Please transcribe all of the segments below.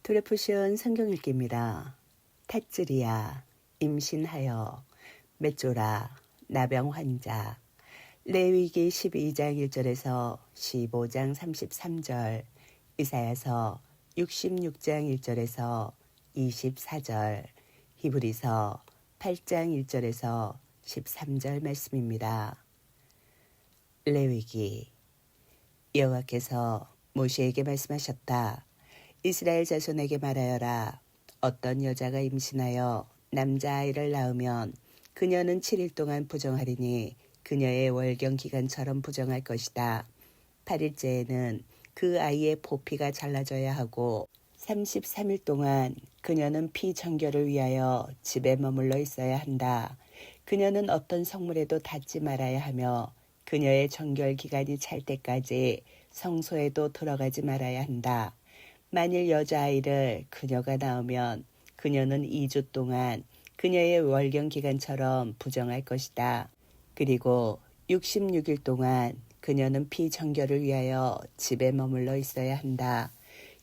두레푸션 성경 읽기입니다. 탓즈리야 임신하여 메조라 나병 환자. 레위기 12장 1절에서 15장 33절, 이사야서 66장 1절에서 24절, 히브리서 8장 1절에서 13절 말씀입니다. 레위기. 여호와께서 모세에게 말씀하셨다. 이스라엘 자손에게 말하여라. 어떤 여자가 임신하여 남자아이를 낳으면 그녀는 7일 동안 부정하리니 그녀의 월경 기간처럼 부정할 것이다. 8일째에는 그 아이의 포피가 잘라져야 하고 33일 동안 그녀는 피정결을 위하여 집에 머물러 있어야 한다. 그녀는 어떤 성물에도 닿지 말아야 하며 그녀의 정결 기간이 찰 때까지 성소에도 들어가지 말아야 한다. 만일 여자아이를 그녀가 낳으면 그녀는 2주 동안 그녀의 월경 기간처럼 부정할 것이다. 그리고 66일 동안 그녀는 피정결을 위하여 집에 머물러 있어야 한다.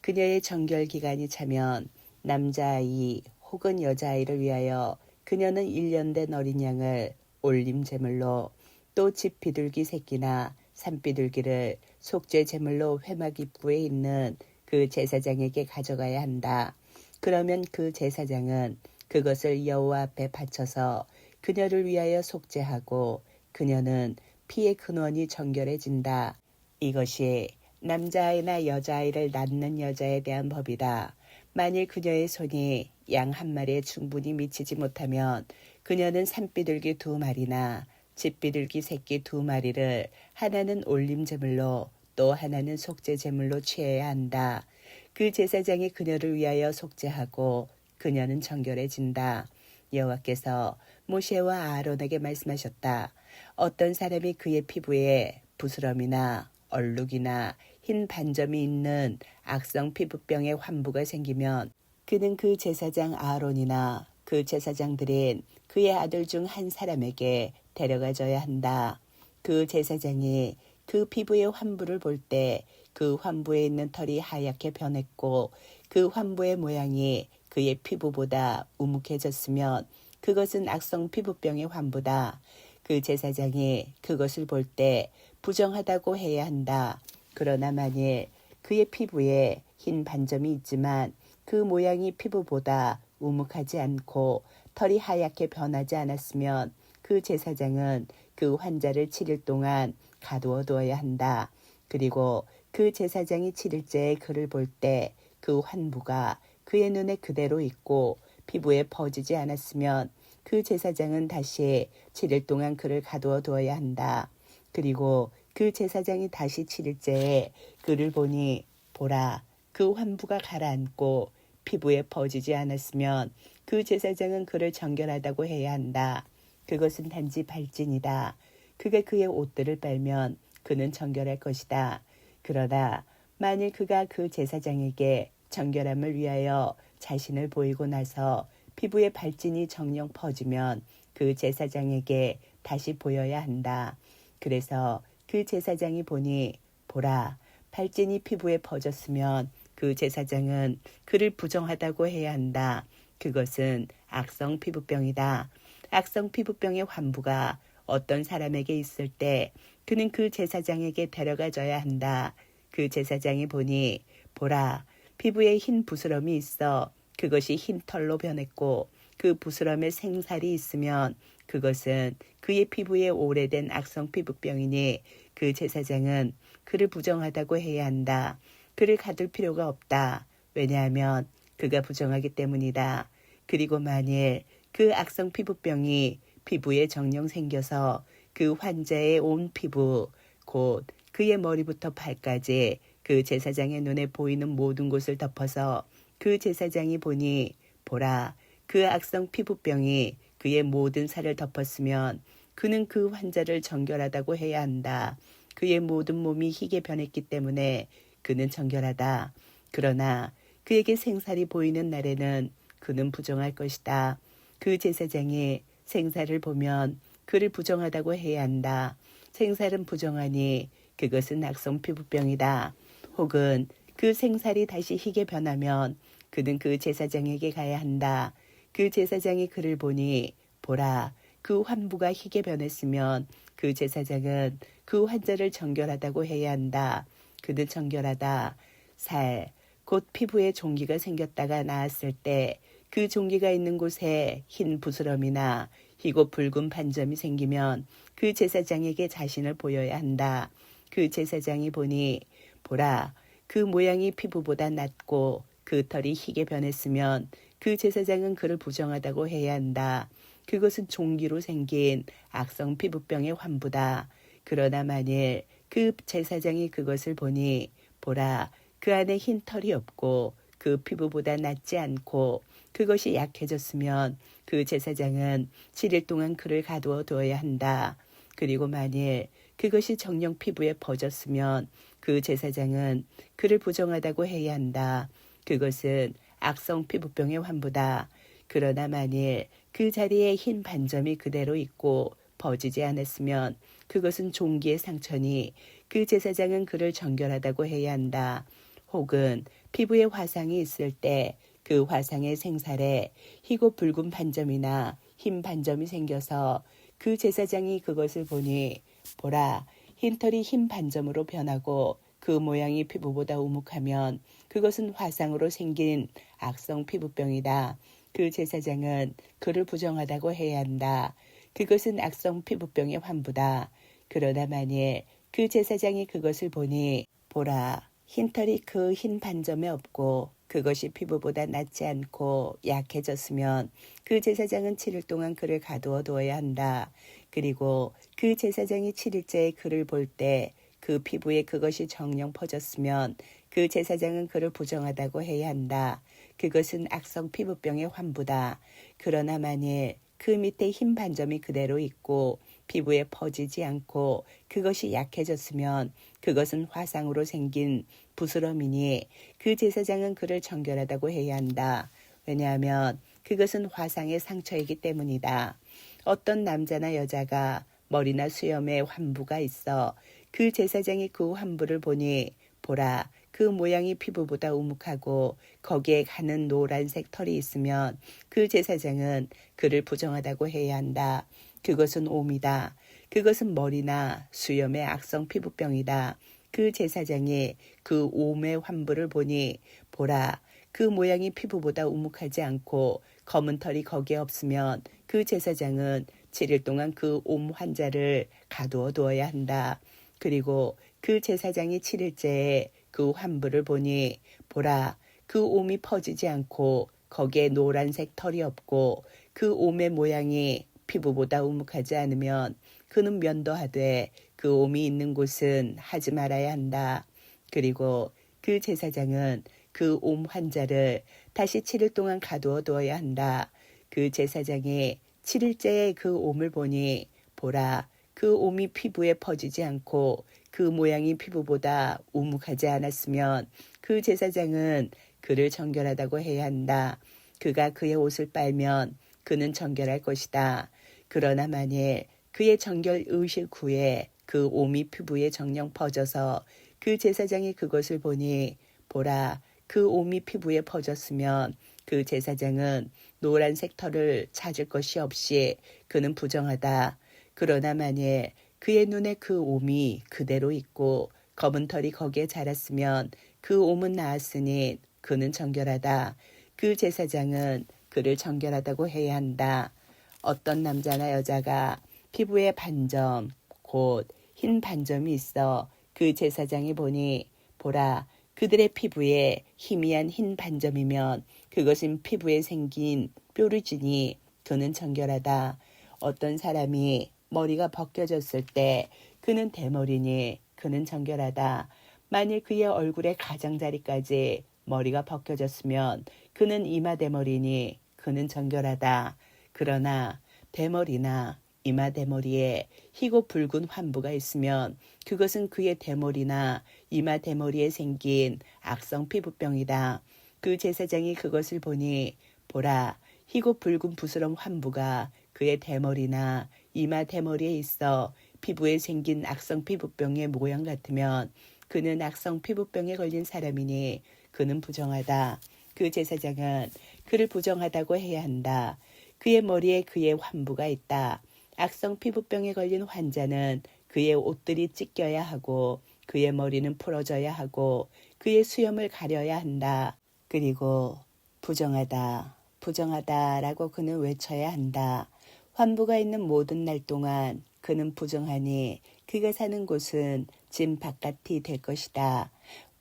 그녀의 정결 기간이 차면 남자아이 혹은 여자아이를 위하여 그녀는 1년 된 어린 양을 올림 제물로, 또 집 비둘기 새끼나 산비둘기를 속죄 제물로 회막 입구에 있는 그 제사장에게 가져가야 한다. 그러면 그 제사장은 그것을 여호와 앞에 바쳐서 그녀를 위하여 속죄하고 그녀는 피의 근원이 정결해진다. 이것이 남자아이나 여자아이를 낳는 여자에 대한 법이다. 만일 그녀의 손이 양 한 마리에 충분히 미치지 못하면 그녀는 산비둘기 2마리나 집비둘기 새끼 2마리를 하나는 올림 제물로 또 하나는 속죄 제물로 취해야 한다. 그 제사장이 그녀를 위하여 속죄하고 그녀는 정결해진다. 여호와께서 모세와 아론에게 말씀하셨다. 어떤 사람이 그의 피부에 부스럼이나 얼룩이나 흰 반점이 있는 악성 피부병의 환부가 생기면 그는 그 제사장 아론이나 그 제사장들인 그의 아들 중 한 사람에게 데려가줘야 한다. 그 제사장이 그 피부의 환부를 볼 때 그 환부에 있는 털이 하얗게 변했고 그 환부의 모양이 그의 피부보다 우묵해졌으면 그것은 악성 피부병의 환부다. 그 제사장이 그것을 볼 때 부정하다고 해야 한다. 그러나 만일 그의 피부에 흰 반점이 있지만 그 모양이 피부보다 우묵하지 않고 털이 하얗게 변하지 않았으면 그 제사장은 그 환자를 7일 동안 가두어 두어야 한다. 그리고 그 제사장이 7일째에 그를 볼 때 그 환부가 그의 눈에 그대로 있고 피부에 퍼지지 않았으면 그 제사장은 다시 7일 동안 그를 가두어 두어야 한다. 그리고 그 제사장이 다시 7일째에 그를 보니 보라, 그 환부가 가라앉고 피부에 퍼지지 않았으면 그 제사장은 그를 정결하다고 해야 한다. 그것은 단지 발진이다. 그가 그의 옷들을 빨면 그는 정결할 것이다. 그러나 만일 그가 그 제사장에게 정결함을 위하여 자신을 보이고 나서 피부에 발진이 정령 퍼지면 그 제사장에게 다시 보여야 한다. 그래서 그 제사장이 보니 보라, 발진이 피부에 퍼졌으면 그 제사장은 그를 부정하다고 해야 한다. 그것은 악성 피부병이다. 악성 피부병의 환부가 어떤 사람에게 있을 때 그는 그 제사장에게 데려가줘야 한다. 그 제사장이 보니 보라, 피부에 흰 부스럼이 있어 그것이 흰 털로 변했고 그 부스럼에 생살이 있으면 그것은 그의 피부에 오래된 악성 피부병이니 그 제사장은 그를 부정하다고 해야 한다. 그를 가둘 필요가 없다. 왜냐하면 그가 부정하기 때문이다. 그리고 만일 그 악성 피부병이 피부에 정령 생겨서 그 환자의 온 피부, 곧 그의 머리부터 발까지 그 제사장의 눈에 보이는 모든 곳을 덮어서 그 제사장이 보니 보라, 그 악성 피부병이 그의 모든 살을 덮었으면 그는 그 환자를 정결하다고 해야 한다. 그의 모든 몸이 희게 변했기 때문에 그는 정결하다. 그러나 그에게 생살이 보이는 날에는 그는 부정할 것이다. 그 제사장이 생살을 보면 그를 부정하다고 해야 한다. 생살은 부정하니 그것은 악성 피부병이다. 혹은 그 생살이 다시 희게 변하면 그는 그 제사장에게 가야 한다. 그 제사장이 그를 보니 보라, 그 환부가 희게 변했으면 그 제사장은 그 환자를 정결하다고 해야 한다. 그는 정결하다. 살, 곧 피부에 종기가 생겼다가 나았을 때 그 종기가 있는 곳에 흰 부스럼이나 희고 붉은 반점이 생기면 그 제사장에게 자신을 보여야 한다. 그 제사장이 보니 보라, 그 모양이 피부보다 낫고 그 털이 희게 변했으면 그 제사장은 그를 부정하다고 해야 한다. 그것은 종기로 생긴 악성 피부병의 환부다. 그러나 만일 그 제사장이 그것을 보니 보라, 그 안에 흰 털이 없고 그 피부보다 낫지 않고 그것이 약해졌으면 그 제사장은 7일 동안 그를 가두어 두어야 한다. 그리고 만일 그것이 정령 피부에 퍼졌으면 그 제사장은 그를 부정하다고 해야 한다. 그것은 악성 피부병의 환부다. 그러나 만일 그 자리에 흰 반점이 그대로 있고 퍼지지 않았으면 그것은 종기의 상처니 그 제사장은 그를 정결하다고 해야 한다. 혹은 피부에 화상이 있을 때 그 화상의 생살에 희고 붉은 반점이나 흰 반점이 생겨서 그 제사장이 그것을 보니 보라, 흰털이 흰 반점으로 변하고 그 모양이 피부보다 우묵하면 그것은 화상으로 생긴 악성 피부병이다. 그 제사장은 그를 부정하다고 해야 한다. 그것은 악성 피부병의 환부다. 그러나 만일 그 제사장이 그것을 보니 보라, 흰털이 그 흰 반점에 없고 그것이 피부보다 낫지 않고 약해졌으면 그 제사장은 7일 동안 그를 가두어 두어야 한다. 그리고 그 제사장이 7일째에 그를 볼 때 그 피부에 그것이 정령 퍼졌으면 그 제사장은 그를 부정하다고 해야 한다. 그것은 악성 피부병의 환부다. 그러나 만일 그 밑에 흰 반점이 그대로 있고 피부에 퍼지지 않고 그것이 약해졌으면 그것은 화상으로 생긴 부스럼이니 그 제사장은 그를 정결하다고 해야 한다. 왜냐하면 그것은 화상의 상처이기 때문이다. 어떤 남자나 여자가 머리나 수염에 환부가 있어 그 제사장이 그 환부를 보니 보라, 그 모양이 피부보다 우묵하고 거기에 가는 노란색 털이 있으면 그 제사장은 그를 부정하다고 해야 한다. 그것은 옴이다. 그것은 머리나 수염의 악성 피부병이다. 그 제사장이 그 옴의 환부를 보니 보라, 그 모양이 피부보다 우묵하지 않고 검은 털이 거기에 없으면 그 제사장은 7일 동안 그 옴 환자를 가두어 두어야 한다. 그리고 그 제사장이 7일째에 그 환부를 보니 보라, 그 옴이 퍼지지 않고 거기에 노란색 털이 없고 그 옴의 모양이 피부보다 우묵하지 않으면 그는 면도하되 그 옴이 있는 곳은 하지 말아야 한다. 그리고 그 제사장은 그 옴 환자를 다시 7일 동안 가두어 두어야 한다. 그 제사장이 7일째에 그 옴을 보니 보라, 그 옴이 피부에 퍼지지 않고 그 모양이 피부보다 우묵하지 않았으면 그 제사장은 그를 정결하다고 해야 한다. 그가 그의 옷을 빨면 그는 정결할 것이다. 그러나 만일 그의 정결 의식 후에 그 옴이 피부에 정령 퍼져서 그 제사장이 그것을 보니 보라, 그 옴이 피부에 퍼졌으면 그 제사장은 노란색 털을 찾을 것이 없이 그는 부정하다. 그러나 만일 그의 눈에 그 옴이 그대로 있고 검은 털이 거기에 자랐으면 그 옴은 나았으니 그는 정결하다. 그 제사장은 그를 정결하다고 해야 한다. 어떤 남자나 여자가 피부에 반점, 곧 흰 반점이 있어 그 제사장이 보니 보라, 그들의 피부에 희미한 흰 반점이면 그것은 피부에 생긴 뾰루지니 그는 정결하다. 어떤 사람이 머리가 벗겨졌을 때 그는 대머리니 그는 정결하다. 만일 그의 얼굴의 가장자리까지 머리가 벗겨졌으면 그는 이마 대머리니 그는 정결하다. 그러나 대머리나 이마 대머리에 희고 붉은 환부가 있으면 그것은 그의 대머리나 이마 대머리에 생긴 악성 피부병이다. 그 제사장이 그것을 보니 보라, 희고 붉은 부스럼 환부가 그의 대머리나 이마 대머리에 있어 피부에 생긴 악성 피부병의 모양 같으면 그는 악성 피부병에 걸린 사람이니 그는 부정하다. 그 제사장은 그를 부정하다고 해야 한다. 그의 머리에 그의 환부가 있다. 악성 피부병에 걸린 환자는 그의 옷들이 찢겨야 하고 그의 머리는 풀어져야 하고 그의 수염을 가려야 한다. 그리고 부정하다, 부정하다라고 그는 외쳐야 한다. 환부가 있는 모든 날 동안 그는 부정하니 그가 사는 곳은 진 바깥이 될 것이다.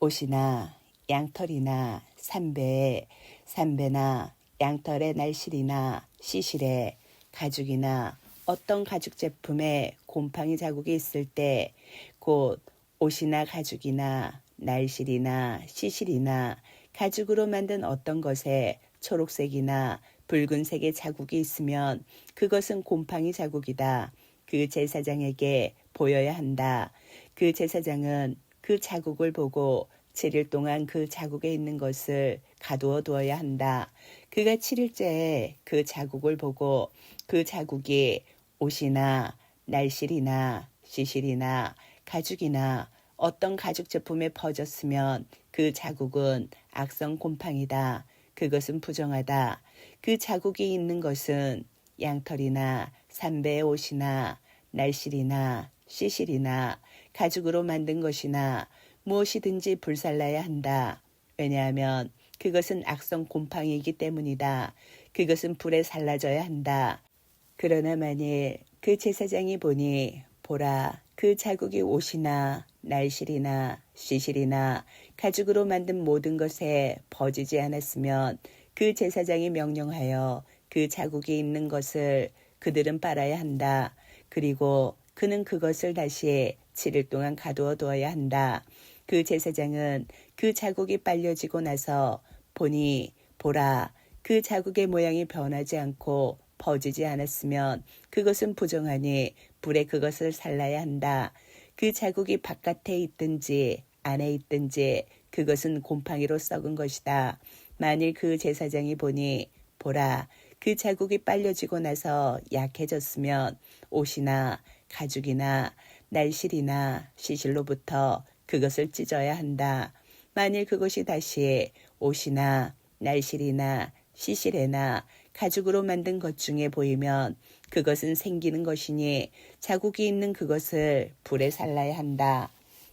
옷이나 양털이나 삼배나 양털의 날실이나 시실에 가죽이나 어떤 가죽 제품에 곰팡이 자국이 있을 때 곧 옷이나 가죽이나 날실이나 시실이나 가죽으로 만든 어떤 것에 초록색이나 붉은색의 자국이 있으면 그것은 곰팡이 자국이다. 그 제사장에게 보여야 한다. 그 제사장은 그 자국을 보고 7일 동안 그 자국에 있는 것을 가두어 두어야 한다. 그가 7일째에 그 자국을 보고 그 자국이 옷이나 날실이나 시실이나 가죽이나 어떤 가죽 제품에 퍼졌으면 그 자국은 악성 곰팡이다. 그것은 부정하다. 그 자국이 있는 것은 양털이나 삼배의 옷이나 날실이나 시실이나 가죽으로 만든 것이나 무엇이든지 불살라야 한다. 왜냐하면 그것은 악성 곰팡이이기 때문이다. 그것은 불에 살라져야 한다. 그러나 만일 그 제사장이 보니 보라 그 자국이 옷이나 날실이나 시실이나 가죽으로 만든 모든 것에 버지지 않았으면 그 제사장이 명령하여 그 자국이 있는 것을 그들은 빨아야 한다. 그리고 그는 그것을 다시 7일 동안 가두어 두어야 한다. 그 제사장은 그 자국이 빨려지고 나서 보니 보라 그 자국의 모양이 변하지 않고 버지지 않았으면 그것은 부정하니 불에 그것을 살라야 한다. 그 자국이 바깥에 있든지 안에 있든지 그것은 곰팡이로 썩은 것이다. 만일 그 제사장이 보니 보라 그 자국이 빨려지고 나서 약해졌으면 옷이나 가죽이나 날실이나 시실로부터 그것을 찢어야 한다. 만일 그것이 다시 옷이나 날실이나 시실에나 가죽으로 만든 것 중에 보이면 그것은 생기는 것이니 자국이 있는 그것을 불에 살라야 한다.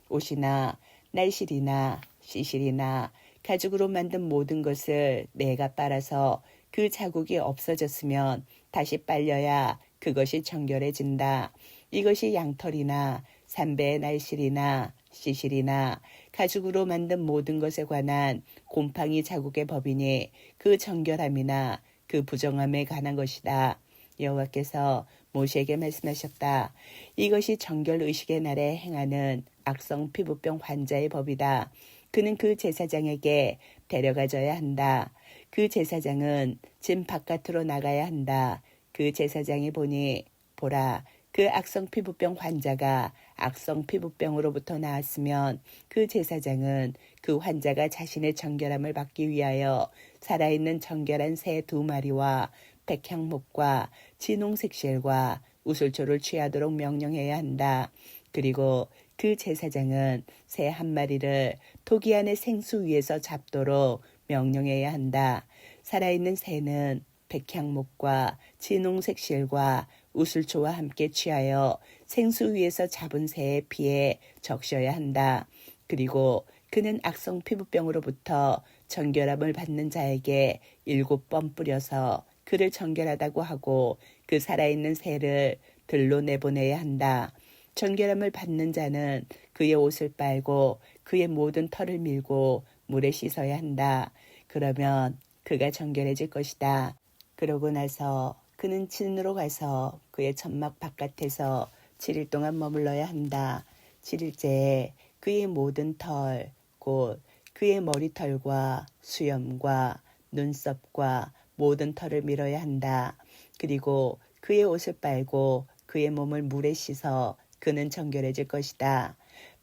옷이나 날실이나 시실이나 가죽으로 만든 모든 것을 내가 빨아서 그 자국이 없어졌으면 다시 빨려야 그것이 정결해진다. 이것이 양털이나 삼배의 날실이나 시실이나 가죽으로 만든 모든 것에 관한 곰팡이 자국의 법이니 그 정결함이나 그 부정함에 관한 것이다. 여호와께서 모세에게 말씀하셨다. 이것이 정결의식의 날에 행하는 악성 피부병 환자의 법이다. 그는 그 제사장에게 데려가져야 한다. 그 제사장은 진 바깥으로 나가야 한다. 그 제사장이 보니 보라 그 악성 피부병 환자가 악성 피부병으로부터 나았으면 그 제사장은 그 환자가 자신의 정결함을 받기 위하여 살아있는 정결한 새 2마리와 백향목과 진홍색실과 우슬초를 취하도록 명령해야 한다. 그리고 그 제사장은 새 1마리를 토기 안의 생수 위에서 잡도록 명령해야 한다. 살아있는 새는 백향목과 진홍색실과 우슬초와 함께 취하여 생수 위에서 잡은 새의 피에 적셔야 한다. 그리고 그는 악성 피부병으로부터 정결함을 받는 자에게 7번 뿌려서 그를 정결하다고 하고 그 살아있는 새를 들로 내보내야 한다. 정결함을 받는 자는 그의 옷을 빨고 그의 모든 털을 밀고 물에 씻어야 한다. 그러면 그가 정결해질 것이다. 그러고 나서 그는 진으로 가서 그의 천막 바깥에서 7일 동안 머물러야 한다. 7일째에 그의 모든 털, 곧 그의 머리털과 수염과 눈썹과 모든 털을 밀어야 한다. 그리고 그의 옷을 빨고 그의 몸을 물에 씻어 그는 정결해질 것이다.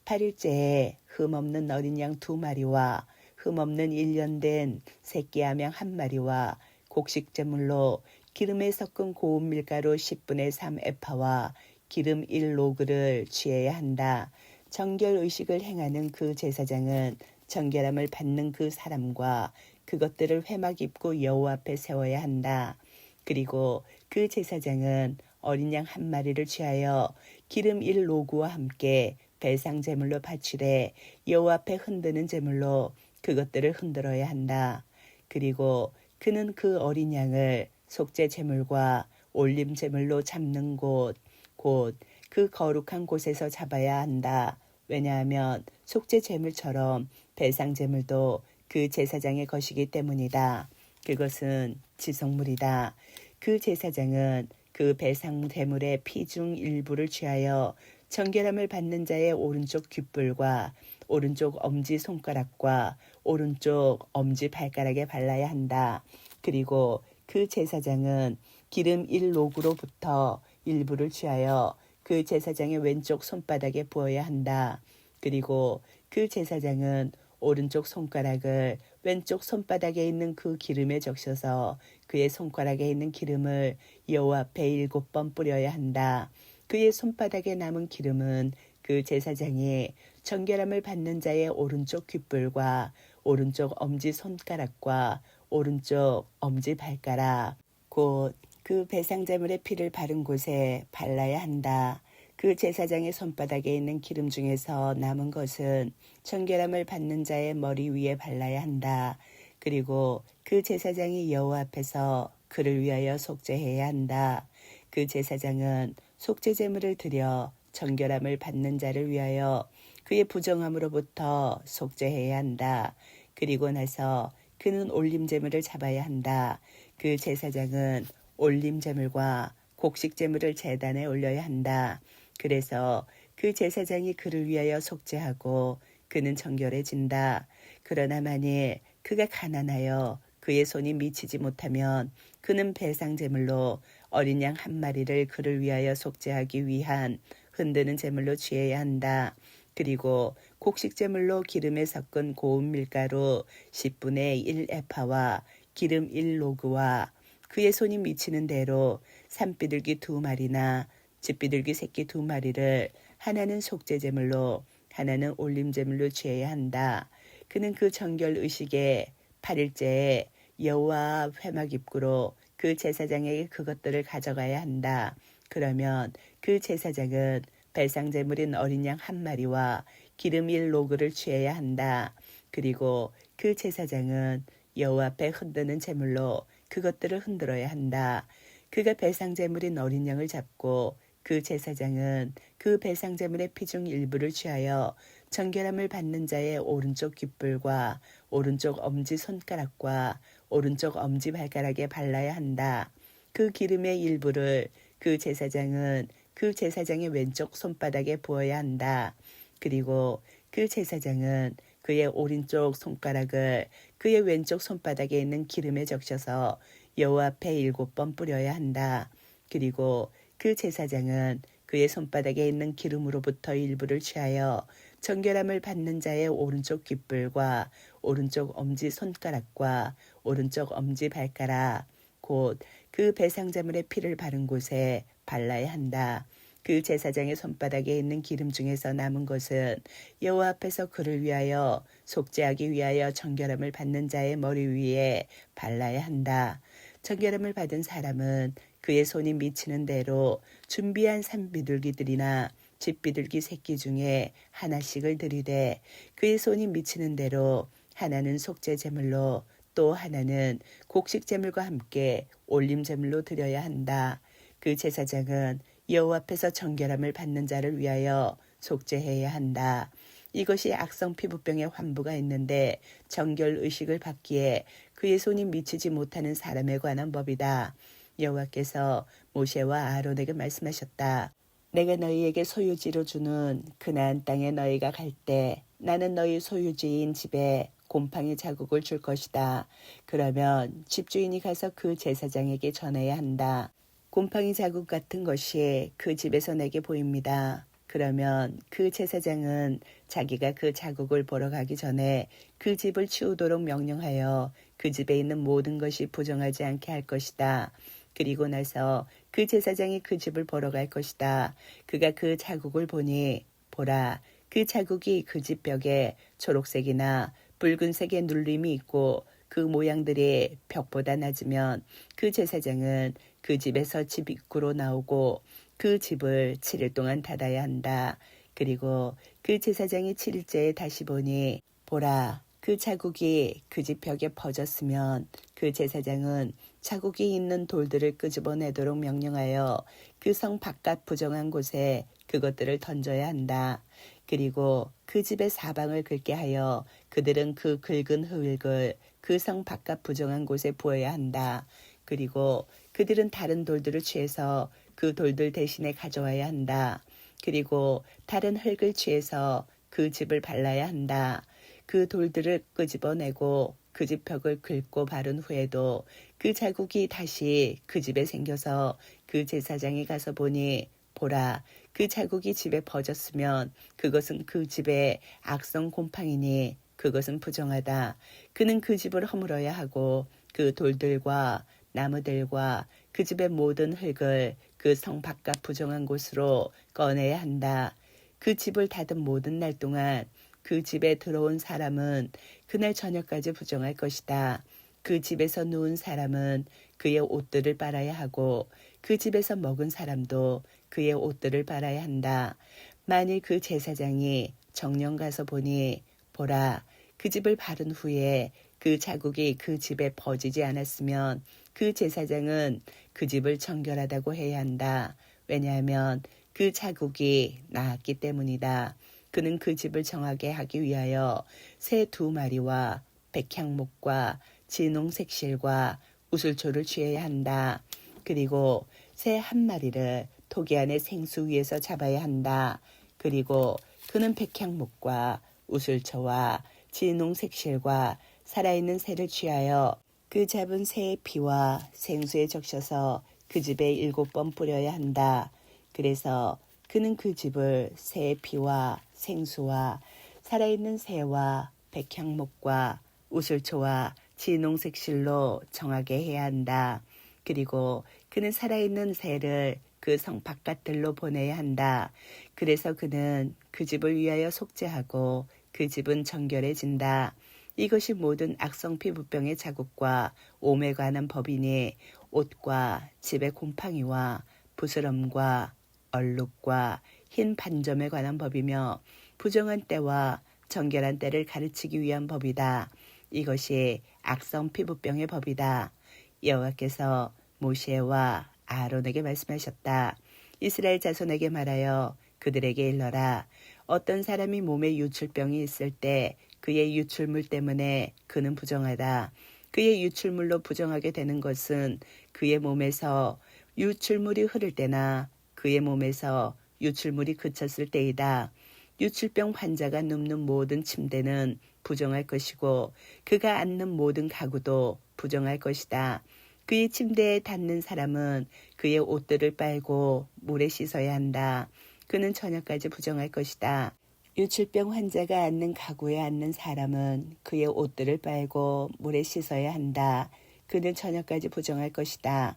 8일째에 흠없는 어린 양 2마리와 흠없는 1년 된 새끼 암양 1마리와 곡식제물로 기름에 섞은 고운 밀가루 10분의 3 에파와 기름 1로그를 취해야 한다. 정결 의식을 행하는 그 제사장은 정결함을 받는 그 사람과 그것들을 회막 입고 여호와 앞에 세워야 한다. 그리고 그 제사장은 어린 양 한 마리를 취하여 기름 1로구와 함께 배상 제물로 바치되 여호와 앞에 흔드는 제물로 그것들을 흔들어야 한다. 그리고 그는 그 어린 양을 속죄 제물과 올림 제물로 잡는 곳, 곧 그 거룩한 곳에서 잡아야 한다. 왜냐하면 속죄 제물처럼 배상 제물도 그 제사장의 것이기 때문이다. 그것은 지성물이다. 그 제사장은 그 배상 제물의 피 중 일부를 취하여 정결함을 받는 자의 오른쪽 귓불과 오른쪽 엄지 손가락과 오른쪽 엄지 발가락에 발라야 한다. 그리고 그 제사장은 기름 1로구로부터 일부를 취하여 그 제사장의 왼쪽 손바닥에 부어야 한다. 그리고 그 제사장은 오른쪽 손가락을 왼쪽 손바닥에 있는 그 기름에 적셔서 그의 손가락에 있는 기름을 여호와 앞에 7번 뿌려야 한다. 그의 손바닥에 남은 기름은 그 제사장이 정결함을 받는 자의 오른쪽 귓불과 오른쪽 엄지 손가락과 오른쪽 엄지 발가락 곧 그 배상제물의 피를 바른 곳에 발라야 한다. 그 제사장의 손바닥에 있는 기름 중에서 남은 것은 정결함을 받는 자의 머리 위에 발라야 한다. 그리고 그 제사장이 여호와 앞에서 그를 위하여 속죄해야 한다. 그 제사장은 속죄제물을 드려 정결함을 받는 자를 위하여 그의 부정함으로부터 속죄해야 한다. 그리고 나서 그는 올림제물을 잡아야 한다. 그 제사장은 올림제물과 곡식제물을 제단에 올려야 한다. 그래서 그 제사장이 그를 위하여 속죄하고 그는 정결해진다. 그러나 만일 그가 가난하여 그의 손이 미치지 못하면 그는 배상제물로 어린 양 한 마리를 그를 위하여 속죄하기 위한 흔드는 제물로 취해야 한다. 그리고 곡식제물로 기름에 섞은 고운 밀가루 10분의 1 에파와 기름 1로그와 그의 손이 미치는 대로 산비둘기 2마리나 집비둘기 새끼 2마리를 하나는 속죄제물로 하나는 올림제물로 취해야 한다. 그는 그 정결 의식의 8일째에 여호와 회막 입구로 그 제사장에게 그것들을 가져가야 한다. 그러면 그 제사장은 배상제물인 어린 양 한 마리와 기름 1로그를 취해야 한다. 그리고 그 제사장은 여호와 앞에 흔드는 제물로 그것들을 흔들어야 한다. 그가 배상제물인 어린 양을 잡고 그 제사장은 그 배상제물의 피 중 일부를 취하여 정결함을 받는 자의 오른쪽 귓불과 오른쪽 엄지 손가락과 오른쪽 엄지 발가락에 발라야 한다. 그 기름의 일부를 그 제사장은 그 제사장의 왼쪽 손바닥에 부어야 한다. 그리고 그 제사장은 그의 오른쪽 손가락을 그의 왼쪽 손바닥에 있는 기름에 적셔서 여호와 앞에 7번 뿌려야 한다. 그리고 그 제사장은 그의 손바닥에 있는 기름으로부터 일부를 취하여 정결함을 받는 자의 오른쪽 귓불과 오른쪽 엄지 손가락과 오른쪽 엄지 발가락 곧 그 배상제물의 피를 바른 곳에 발라야 한다. 그 제사장의 손바닥에 있는 기름 중에서 남은 것은 여호와 앞에서 그를 위하여 속죄하기 위하여 정결함을 받는 자의 머리 위에 발라야 한다. 정결함을 받은 사람은 그의 손이 미치는 대로 준비한 산비둘기들이나 집비둘기 새끼 중에 하나씩을 들이되 그의 손이 미치는 대로 하나는 속죄제물로 또 하나는 곡식제물과 함께 올림제물로 드려야 한다. 그 제사장은 여호와 앞에서 정결함을 받는 자를 위하여 속죄해야 한다. 이것이 악성 피부병의 환부가 있는데 정결 의식을 받기에 그의 손이 미치지 못하는 사람에 관한 법이다. 여호와께서 모세와 아론에게 말씀하셨다. 내가 너희에게 소유지로 주는 그나안 땅에 너희가 갈 때 나는 너희 소유지인 집에 곰팡이 자국을 줄 것이다. 그러면 집주인이 가서 그 제사장에게 전해야 한다. 곰팡이 자국 같은 것이 그 집에서 내게 보입니다. 그러면 그 제사장은 자기가 그 자국을 보러 가기 전에 그 집을 치우도록 명령하여 그 집에 있는 모든 것이 부정하지 않게 할 것이다. 그리고 나서 그 제사장이 그 집을 보러 갈 것이다. 그가 그 자국을 보니 보라, 그 자국이 그 집 벽에 초록색이나 붉은색의 눌림이 있고 그 모양들이 벽보다 낮으면 그 제사장은 그 집에서 집 입구로 나오고 그 집을 7일 동안 닫아야 한다. 그리고 그 제사장이 7일째에 다시 보니 보라, 그 자국이 그 집 벽에 퍼졌으면 그 제사장은 자국이 있는 돌들을 끄집어내도록 명령하여 그 성 바깥 부정한 곳에 그것들을 던져야 한다. 그리고 그 집의 사방을 긁게 하여 그들은 그 긁은 흙을 그 성 바깥 부정한 곳에 부어야 한다. 그리고 그들은 다른 돌들을 취해서 그 돌들 대신에 가져와야 한다. 그리고 다른 흙을 취해서 그 집을 발라야 한다. 그 돌들을 끄집어내고 그 집 벽을 긁고 바른 후에도 그 자국이 다시 그 집에 생겨서 그 제사장이 가서 보니 보라, 그 자국이 집에 퍼졌으면 그것은 그 집의 악성 곰팡이니 그것은 부정하다. 그는 그 집을 허물어야 하고 그 돌들과 나무들과 그 집의 모든 흙을 그 성 바깥 부정한 곳으로 꺼내야 한다. 그 집을 닫은 모든 날 동안 그 집에 들어온 사람은 그날 저녁까지 부정할 것이다. 그 집에서 누운 사람은 그의 옷들을 빨아야 하고 그 집에서 먹은 사람도 그의 옷들을 빨아야 한다. 만일 그 제사장이 정령 가서 보니 보라, 그 집을 바른 후에 그 자국이 그 집에 퍼지지 않았으면 그 제사장은 그 집을 정결하다고 해야 한다. 왜냐하면 그 자국이 나았기 때문이다. 그는 그 집을 정하게 하기 위하여 새 2마리와 백향목과 진홍색실과 우슬초를 취해야 한다. 그리고 새 1마리를 토기 안에 생수 위에서 잡아야 한다. 그리고 그는 백향목과 우슬초와 진홍색실과 살아있는 새를 취하여 그 잡은 새의 피와 생수에 적셔서 그 집에 7번 뿌려야 한다. 그래서 그는 그 집을 새의 피와 생수와 살아있는 새와 백향목과 우슬초와 진홍색 실로 정하게 해야 한다. 그리고 그는 살아있는 새를 그 성 바깥들로 보내야 한다. 그래서 그는 그 집을 위하여 속죄하고 그 집은 정결해진다. 이것이 모든 악성 피부병의 자국과 오매 관한 법이니 옷과 집의 곰팡이와 부스럼과 얼룩과 흰 반점에 관한 법이며 부정한 때와 정결한 때를 가르치기 위한 법이다. 이것이 악성 피부병의 법이다. 여호와께서 모세와 아론에게 말씀하셨다. 이스라엘 자손에게 말하여 그들에게 일러라. 어떤 사람이 몸에 유출병이 있을 때 그의 유출물 때문에 그는 부정하다. 그의 유출물로 부정하게 되는 것은 그의 몸에서 유출물이 흐를 때나 그의 몸에서 유출물이 그쳤을 때이다. 유출병 환자가 눕는 모든 침대는 부정할 것이고 그가 앉는 모든 가구도 부정할 것이다. 그의 침대에 닿는 사람은 그의 옷들을 빨고 물에 씻어야 한다. 그는 저녁까지 부정할 것이다. 유출병 환자가 앉는 가구에 앉는 사람은 그의 옷들을 빨고 물에 씻어야 한다. 그는 저녁까지 부정할 것이다.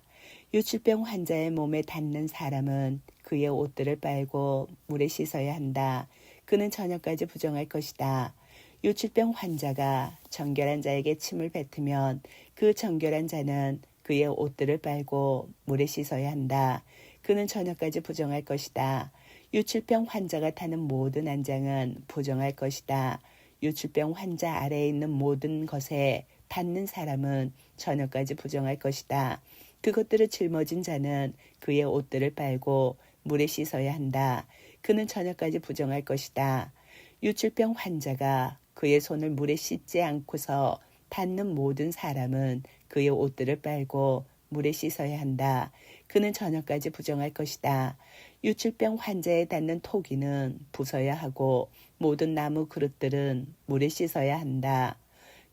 유출병 환자의 몸에 닿는 사람은 그의 옷들을 빨고 물에 씻어야 한다. 그는 저녁까지 부정할 것이다. 유출병 환자가 정결한 자에게 침을 뱉으면 그 정결한 자는 그의 옷들을 빨고 물에 씻어야 한다. 그는 저녁까지 부정할 것이다. 유출병 환자가 타는 모든 안장은 부정할 것이다. 유출병 환자 아래에 있는 모든 것에 닿는 사람은 저녁까지 부정할 것이다. 그것들을 짊어진 자는 그의 옷들을 빨고 물에 씻어야 한다. 그는 저녁까지 부정할 것이다. 유출병 환자가 그의 손을 물에 씻지 않고서 닿는 모든 사람은 그의 옷들을 빨고 물에 씻어야 한다. 그는 저녁까지 부정할 것이다. 유출병 환자에 닿는 토기는 부숴야 하고 모든 나무 그릇들은 물에 씻어야 한다.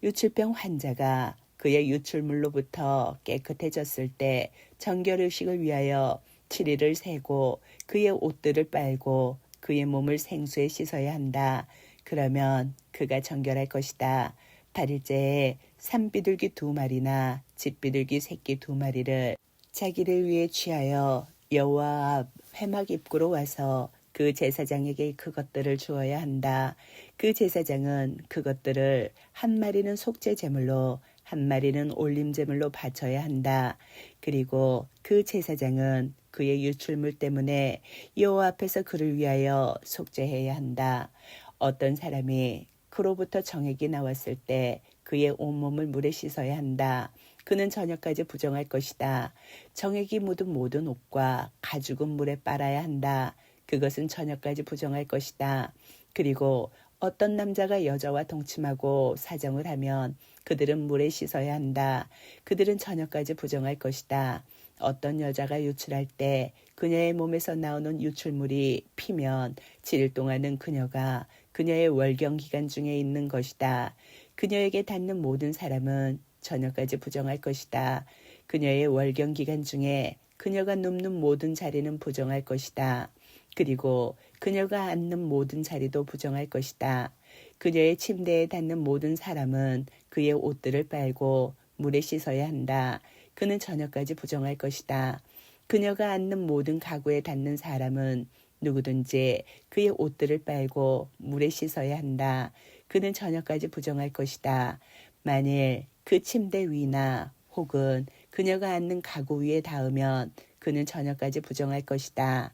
유출병 환자가 그의 유출물로부터 깨끗해졌을 때 정결의식을 위하여 7일을 세고 그의 옷들을 빨고 그의 몸을 생수에 씻어야 한다. 그러면 그가 정결할 것이다. 8일째에 산비둘기 2마리나 집비둘기 새끼 2마리를 자기를 위해 취하여 여호와 앞 회막 입구로 와서 그 제사장에게 그것들을 주어야 한다. 그 제사장은 그것들을 한 마리는 속죄 제물로 한 마리는 올림 제물로 바쳐야 한다. 그리고 그 제사장은 그의 유출물 때문에 여호와 앞에서 그를 위하여 속죄해야 한다. 어떤 사람이 그로부터 정액이 나왔을 때 그의 온몸을 물에 씻어야 한다. 그는 저녁까지 부정할 것이다. 정액이 묻은 모든 옷과 가죽은 물에 빨아야 한다. 그것은 저녁까지 부정할 것이다. 그리고 어떤 남자가 여자와 동침하고 사정을 하면 그들은 물에 씻어야 한다. 그들은 저녁까지 부정할 것이다. 어떤 여자가 유출할 때 그녀의 몸에서 나오는 유출물이 피면 7일 동안은 그녀가 그녀의 월경 기간 중에 있는 것이다. 그녀에게 닿는 모든 사람은 저녁까지 부정할 것이다. 그녀의 월경 기간 중에 그녀가 눕는 모든 자리는 부정할 것이다. 그리고 그녀가 앉는 모든 자리도 부정할 것이다. 그녀의 침대에 닿는 모든 사람은 그의 옷들을 빨고 물에 씻어야 한다. 그는 저녁까지 부정할 것이다. 그녀가 앉는 모든 가구에 닿는 사람은 누구든지 그의 옷들을 빨고 물에 씻어야 한다. 그는 저녁까지 부정할 것이다. 만일 그 침대 위나 혹은 그녀가 앉는 가구 위에 닿으면 그는 저녁까지 부정할 것이다.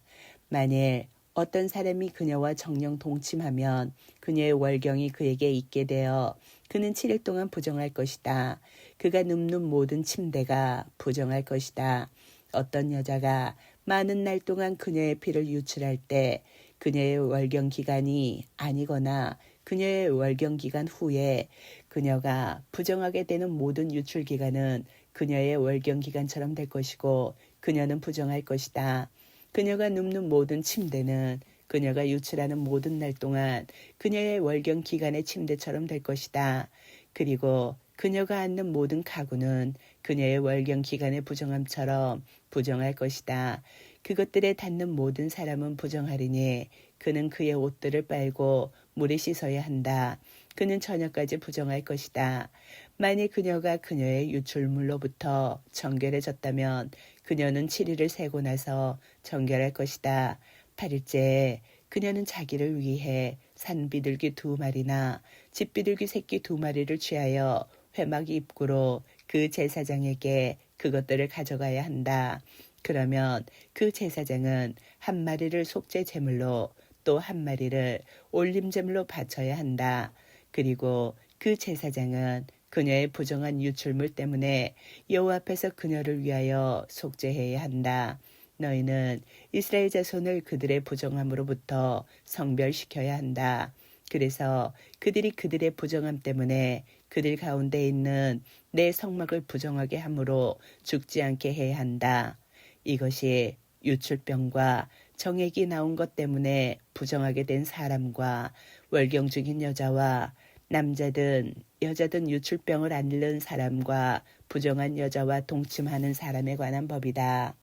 만일 어떤 사람이 그녀와 정령 동침하면 그녀의 월경이 그에게 있게 되어 그는 7일 동안 부정할 것이다. 그가 눕는 모든 침대가 부정할 것이다. 어떤 여자가 많은 날 동안 그녀의 피를 유출할 때 그녀의 월경 기간이 아니거나 그녀의 월경 기간 후에 그녀가 부정하게 되는 모든 유출 기간은 그녀의 월경 기간처럼 될 것이고 그녀는 부정할 것이다. 그녀가 눕는 모든 침대는 그녀가 유출하는 모든 날 동안 그녀의 월경 기간의 침대처럼 될 것이다. 그리고 그녀가 앉는 모든 가구는 그녀의 월경 기간의 부정함처럼 부정할 것이다. 그것들에 닿는 모든 사람은 부정하리니 그는 그의 옷들을 빨고 물에 씻어야 한다. 그는 저녁까지 부정할 것이다. 만일 그녀가 그녀의 유출물로부터 정결해졌다면 그녀는 7일을 세고 나서 정결할 것이다. 8일째에 그녀는 자기를 위해 산비둘기 2마리나 집비둘기 새끼 2마리를 취하여 회막 입구로 그 제사장에게 그것들을 가져가야 한다. 그러면 그 제사장은 한 마리를 속죄 제물로 또 한 마리를 올림 제물로 바쳐야 한다. 그리고 그 제사장은 그녀의 부정한 유출물 때문에 여호와 앞에서 그녀를 위하여 속죄해야 한다. 너희는 이스라엘 자손을 그들의 부정함으로부터 성별시켜야 한다. 그래서 그들이 그들의 부정함 때문에 그들 가운데 있는 내 성막을 부정하게 함으로 죽지 않게 해야 한다. 이것이 유출병과 정액이 나온 것 때문에 부정하게 된 사람과 월경 중인 여자와 남자든 여자든 유출병을 앓는 사람과 부정한 여자와 동침하는 사람에 관한 법이다.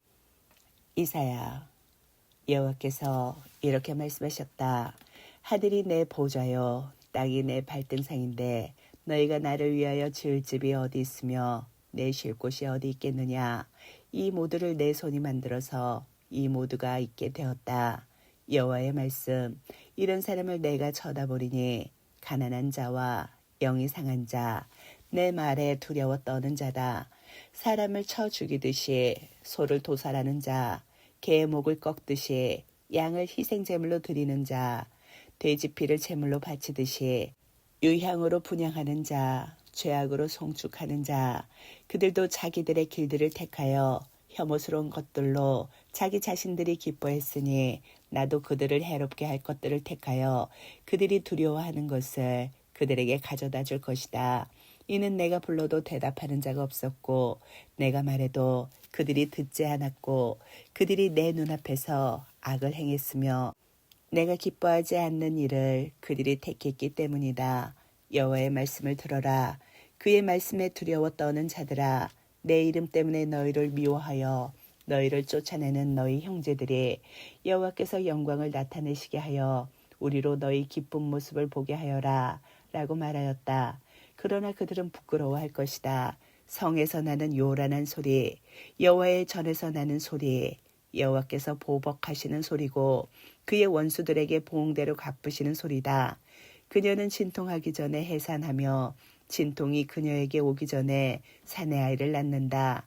이사야, 여호와께서 이렇게 말씀하셨다. 하늘이 내 보좌요 땅이 내 발등상인데 너희가 나를 위하여 지을 집이 어디 있으며 내 쉴 곳이 어디 있겠느냐. 이 모두를 내 손이 만들어서 이 모두가 있게 되었다. 여호와의 말씀. 이런 사람을 내가 쳐다보리니 가난한 자와 영이 상한 자, 내 말에 두려워 떠는 자다. 사람을 쳐 죽이듯이 소를 도살하는 자, 개의 목을 꺾듯이 양을 희생제물로 드리는 자, 돼지 피를 제물로 바치듯이 유향으로 분향하는 자, 죄악으로 송축하는 자, 그들도 자기들의 길들을 택하여 혐오스러운 것들로 자기 자신들이 기뻐했으니 나도 그들을 해롭게 할 것들을 택하여 그들이 두려워하는 것을 그들에게 가져다 줄 것이다. 이는 내가 불러도 대답하는 자가 없었고 내가 말해도 그들이 듣지 않았고 그들이 내 눈앞에서 악을 행했으며 내가 기뻐하지 않는 일을 그들이 택했기 때문이다. 여호와의 말씀을 들어라. 그의 말씀에 두려워 떠는 자들아, 내 이름 때문에 너희를 미워하여 너희를 쫓아내는 너희 형제들이 여호와께서 영광을 나타내시게 하여 우리로 너희 기쁜 모습을 보게 하여라 라고 말하였다. 그러나 그들은 부끄러워할 것이다. 성에서 나는 요란한 소리, 여호와의 전에서 나는 소리, 여호와께서 보복하시는 소리고 그의 원수들에게 보응대로 갚으시는 소리다. 그녀는 진통하기 전에 해산하며 진통이 그녀에게 오기 전에 사내 아이를 낳는다.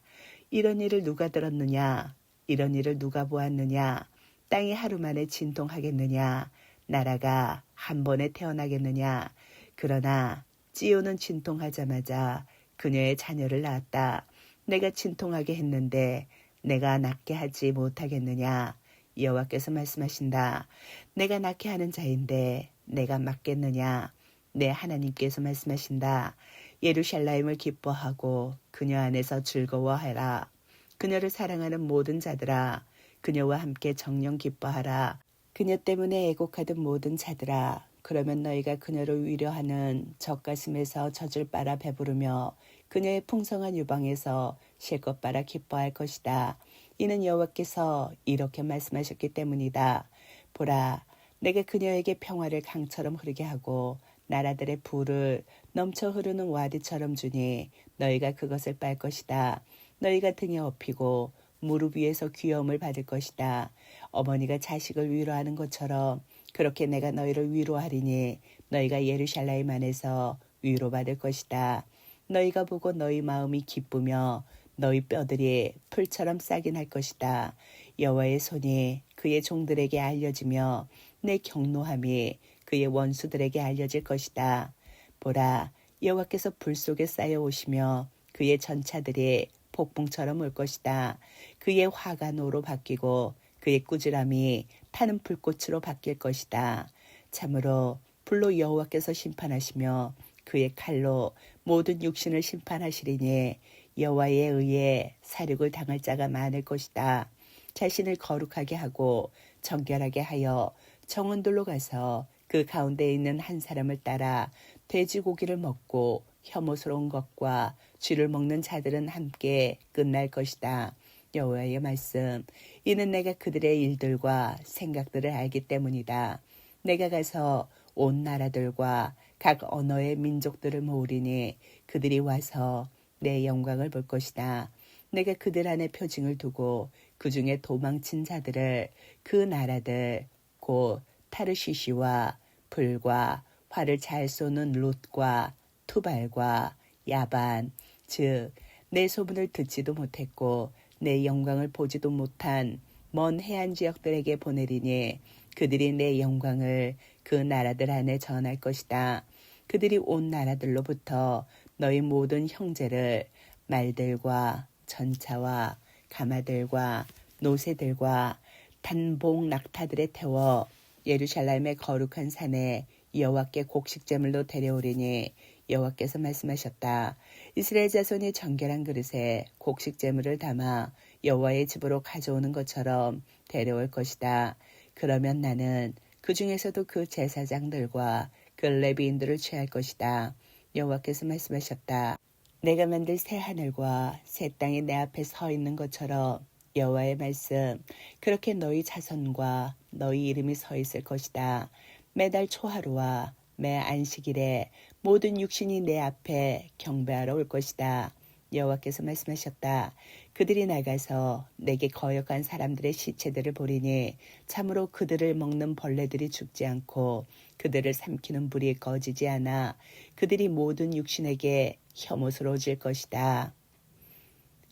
이런 일을 누가 들었느냐? 이런 일을 누가 보았느냐? 땅이 하루 만에 진통하겠느냐? 나라가 한 번에 태어나겠느냐? 그러나 찌오는 진통하자마자 그녀의 자녀를 낳았다. 내가 진통하게 했는데 내가 낫게 하지 못하겠느냐? 여호와께서 말씀하신다. 내가 낫게 하는 자인데 내가 막겠느냐? 내 하나님께서 말씀하신다. 예루살렘을 기뻐하고 그녀 안에서 즐거워하라. 그녀를 사랑하는 모든 자들아, 그녀와 함께 정령 기뻐하라. 그녀 때문에 애곡하던 모든 자들아, 그러면 너희가 그녀를 위로하는 젖가슴에서 젖을 빨아 배부르며 그녀의 풍성한 유방에서 실컷 빨아 기뻐할 것이다. 이는 여호와께서 이렇게 말씀하셨기 때문이다. 보라, 내가 그녀에게 평화를 강처럼 흐르게 하고 나라들의 부를 넘쳐 흐르는 와디처럼 주니 너희가 그것을 빨 것이다. 너희가 등에 업히고 무릎 위에서 귀여움을 받을 것이다. 어머니가 자식을 위로하는 것처럼 그렇게 내가 너희를 위로하리니 너희가 예루살렘 안에서 위로받을 것이다. 너희가 보고 너희 마음이 기쁘며 너희 뼈들이 풀처럼 싹이 날 것이다. 여호와의 손이 그의 종들에게 알려지며 내 경노함이 그의 원수들에게 알려질 것이다. 보라, 여호와께서 불 속에 쌓여오시며 그의 전차들이 폭풍처럼 올 것이다. 그의 화가 노로 바뀌고 그의 꾸지람이 타는 불꽃으로 바뀔 것이다. 참으로 불로 여호와께서 심판하시며 그의 칼로 모든 육신을 심판하시리니 여호와에 의해 사륙을 당할 자가 많을 것이다. 자신을 거룩하게 하고 정결하게 하여 정원들로 가서 그 가운데 있는 한 사람을 따라 돼지고기를 먹고 혐오스러운 것과 쥐를 먹는 자들은 함께 끝날 것이다. 여호와의 말씀. 이는 내가 그들의 일들과 생각들을 알기 때문이다. 내가 가서 온 나라들과 각 언어의 민족들을 모으리니 그들이 와서 내 영광을 볼 것이다. 내가 그들 안에 표징을 두고 그 중에 도망친 자들을 그 나라들 곧 타르시시와 불과 활을 잘 쏘는 롯과 투발과 야반 즉 내 소문을 듣지도 못했고 내 영광을 보지도 못한 먼 해안 지역들에게 보내리니 그들이 내 영광을 그 나라들 안에 전할 것이다. 그들이 온 나라들로부터 너희 모든 형제를 말들과 전차와 가마들과 노새들과 단봉 낙타들에 태워 예루살렘의 거룩한 산에 여호와께 곡식제물로 데려오리니 여호와께서 말씀하셨다. 이스라엘 자손이 정결한 그릇에 곡식제물을 담아 여호와의 집으로 가져오는 것처럼 데려올 것이다. 그러면 나는 그 중에서도 그 제사장들과 그 레위인들을 취할 것이다. 여호와께서 말씀하셨다. 내가 만들 새 하늘과 새 땅이 내 앞에 서 있는 것처럼 여호와의 말씀 그렇게 너희 자손과 너희 이름이 서 있을 것이다. 매달 초하루와 매 안식일에 모든 육신이 내 앞에 경배하러 올 것이다. 여호와께서 말씀하셨다. 그들이 나가서 내게 거역한 사람들의 시체들을 보리니 참으로 그들을 먹는 벌레들이 죽지 않고 그들을 삼키는 불이 꺼지지 않아 그들이 모든 육신에게 혐오스러워질 것이다.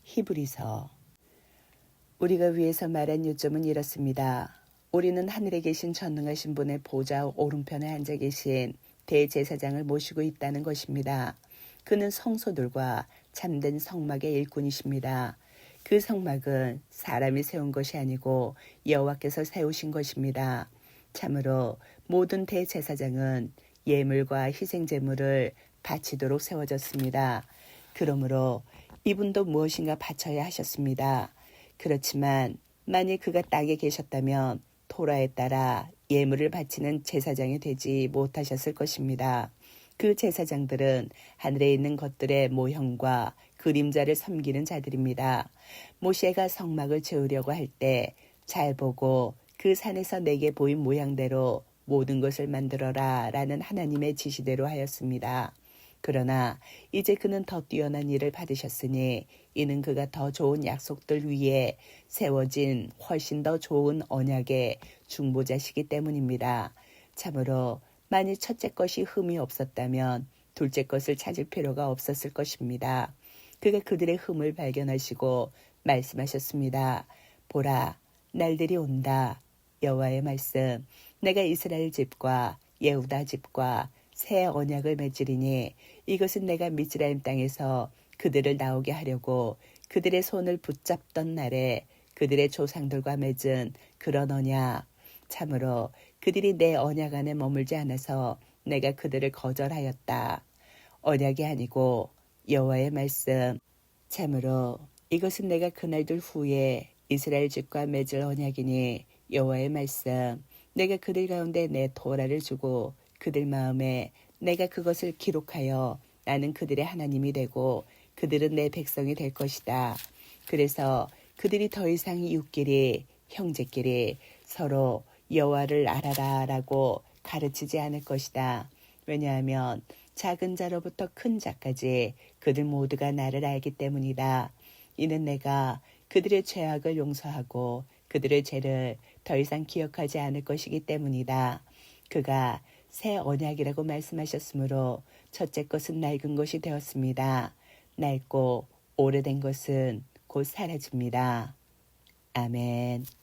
히브리서. 우리가 위에서 말한 요점은 이렇습니다. 우리는 하늘에 계신 전능하신 분의 보좌 오른편에 앉아 계신 대제사장을 모시고 있다는 것입니다. 그는 성소들과 참된 성막의 일꾼이십니다. 그 성막은 사람이 세운 것이 아니고 여호와께서 세우신 것입니다. 참으로 모든 대제사장은 예물과 희생제물을 바치도록 세워졌습니다. 그러므로 이분도 무엇인가 바쳐야 하셨습니다. 그렇지만 만일 그가 땅에 계셨다면 토라에 따라 예물을 바치는 제사장이 되지 못하셨을 것입니다. 그 제사장들은 하늘에 있는 것들의 모형과 그림자를 섬기는 자들입니다. 모세가 성막을 지으려고 할 때 잘 보고 그 산에서 내게 보인 모양대로 모든 것을 만들어라 라는 하나님의 지시대로 하였습니다. 그러나 이제 그는 더 뛰어난 일을 받으셨으니 이는 그가 더 좋은 약속들 위에 세워진 훨씬 더 좋은 언약의 중보자시기 때문입니다. 참으로 만일 첫째 것이 흠이 없었다면 둘째 것을 찾을 필요가 없었을 것입니다. 그가 그들의 흠을 발견하시고 말씀하셨습니다. 보라, 날들이 온다. 여호와의 말씀. 내가 이스라엘 집과 예후다 집과 새 언약을 맺으리니 이것은 내가 미즈라임 땅에서 그들을 나오게 하려고 그들의 손을 붙잡던 날에 그들의 조상들과 맺은 그런 언약. 참으로 그들이 내 언약 안에 머물지 않아서 내가 그들을 거절하였다. 언약이 아니고 여호와의 말씀. 참으로 이것은 내가 그날들 후에 이스라엘 집과 맺을 언약이니 여호와의 말씀. 내가 그들 가운데 내 토라를 주고 그들 마음에 내가 그것을 기록하여 나는 그들의 하나님이 되고 그들은 내 백성이 될 것이다. 그래서 그들이 더 이상 이웃끼리 형제끼리 서로 여호와를 알아라라고 가르치지 않을 것이다. 왜냐하면 작은 자로부터 큰 자까지 그들 모두가 나를 알기 때문이다. 이는 내가 그들의 죄악을 용서하고 그들의 죄를 더 이상 기억하지 않을 것이기 때문이다. 그가 새 언약이라고 말씀하셨으므로 첫째 것은 낡은 것이 되었습니다. 낡고 오래된 것은 곧 사라집니다. 아멘.